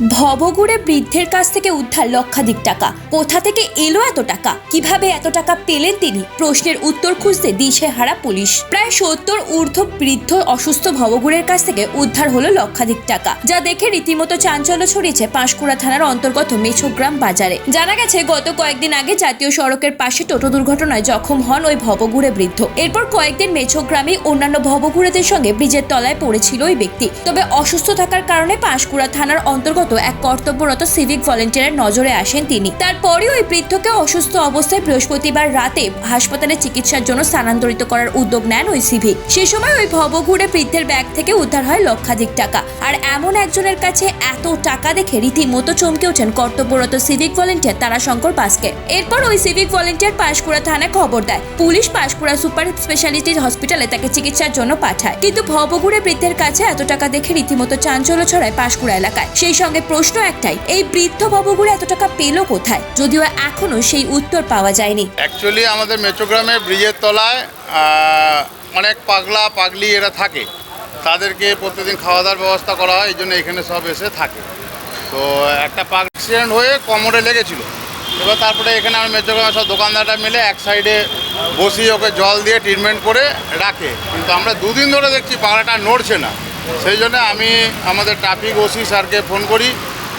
ভবঘুরে বৃদ্ধের কাছ থেকে উদ্ধার লক্ষাধিক টাকা। কোথা থেকে এলো এত টাকা, কিভাবে এত টাকা পেলেন তিনি, প্রশ্নের উত্তর খুঁজতে দিশেহারা পুলিশ। প্রায় 70 ঊর্ধ্ব বৃদ্ধ অসুস্থ ভবঘুরের কাছ থেকে উদ্ধার হলো লক্ষাধিক টাকা, যা দেখে রীতিমতো চাঞ্চল্য ছড়িয়েছে পাঁশকুড়া থানার অন্তর্গত মেছোগ্রাম বাজারে। জানা গেছে গত কয়েকদিন আগে জাতীয় সড়কের পাশে টোটো দুর্ঘটনায় জখম হন ওই ভবঘুরে বৃদ্ধ। এরপর কয়েকদিন মেছোগ্রামে অন্যান্য ভবঘুরেদের সঙ্গে ব্রিজের তলায় পড়েছিল ওই ব্যক্তি। তবে অসুস্থ থাকার কারণে পাঁশকুড়া থানার অন্তর্গত এক কর্তব্যরত সিভিক ভলেন্টিয়ারের নজরে আসেন তিনি। তারপরই ওই বৃদ্ধকে অসুস্থ অবস্থায় বৃহস্পতিবার রাতে হাসপাতালে চিকিৎসার জন্য স্থানান্তরিত করার উদ্যোগ নেন ওই সিভিক। সে সময় ওই ভবঘুরে বৃদ্ধের ব্যাগ থেকে উদ্ধার হয় লক্ষাধিক টাকা। আর এমন একজনের কাছে এত টাকা দেখে রীতিমতো চমকে ওঠেন কর্তব্যরত সিভিক ভলেন্টিয়ার তারাশঙ্কর পাসকে। এরপর ওই সিভিক ভলেন্টিয়ার পাঁশকুড়া থানায় খবর দেয়। পুলিশ পাঁশকুড়া সুপার স্পেশালিটি হসপিটালে তাকে চিকিৎসার জন্য পাঠায়। কিন্তু ভবঘুরে বৃদ্ধের কাছে এত টাকা দেখে রীতিমতো চাঞ্চল্য ছড়ায় পাঁশকুড়া এলাকায়। সেই সঙ্গে প্রশ্ন একটাই, এই বৃদ্ধ ভবঘুরে এত টাকা পেল কোথায়, যদিও এখনো সেই উত্তর পাওয়া যায়নি। অ্যাকচুয়ালি আমাদের মেছোগ্রামে ব্রিজের তলায় অনেক পাগলা পাগলি এরা থাকে, তাদেরকে প্রতিদিন খাওয়া দাওয়ার ব্যবস্থা করা হয়, এই জন্য এখানে সব এসে থাকে। তো একটা অ্যাক্সিডেন্ট হয়ে কোমরে লেগেছিল। এবার তারপরে এখানে আমার মেছোগ্রামের সব দোকানদাররা মিলে এক সাইডে বসিয়ে ওকে জল দিয়ে ট্রিটমেন্ট করে রাখে। কিন্তু আমরা দুদিন ধরে দেখছি পাগলাটা নড়ছে না। সেই জন্য আমি আমাদের ট্রাফিক ওসি স্যারকে ফোন করি,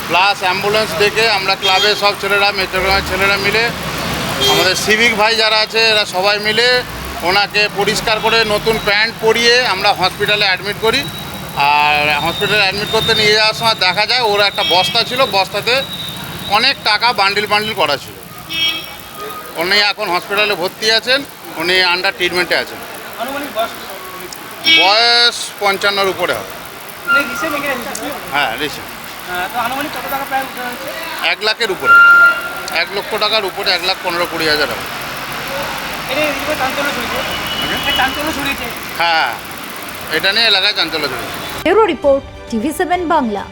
প্লাস অ্যাম্বুলেন্স ডেকে আমরা ক্লাবের সব ছেলেরা, মেছোগ্রামের ছেলেরা মিলে, আমাদের সিভিক ভাই যারা আছে এরা সবাই মিলে ওনাকে পরিষ্কার করে নতুন প্যান্ট পরিয়ে আমরা হসপিটালে অ্যাডমিট করি। আর হসপিটালে অ্যাডমিট করতে নিয়ে যাওয়ার সময় দেখা যায় ওর একটা বস্তা ছিল, বস্তাতে অনেক টাকা বান্ডিল করা ছিল। উনি এখন হসপিটালে ভর্তি আছেন, উনি আন্ডার ট্রিটমেন্টে আছেন। বয়স 55-র উপরে হবে। হ্যাঁ, রিসেন্ট। 1 লাখের উপরে, 1 লক্ষ টাকার উপরে, 1,15,20,000 হবে। হ্যাঁ, এটা নিয়ে এলাকায় চাঞ্চল্য ছড়িয়েছে। Bureau report, TV7 Bangla.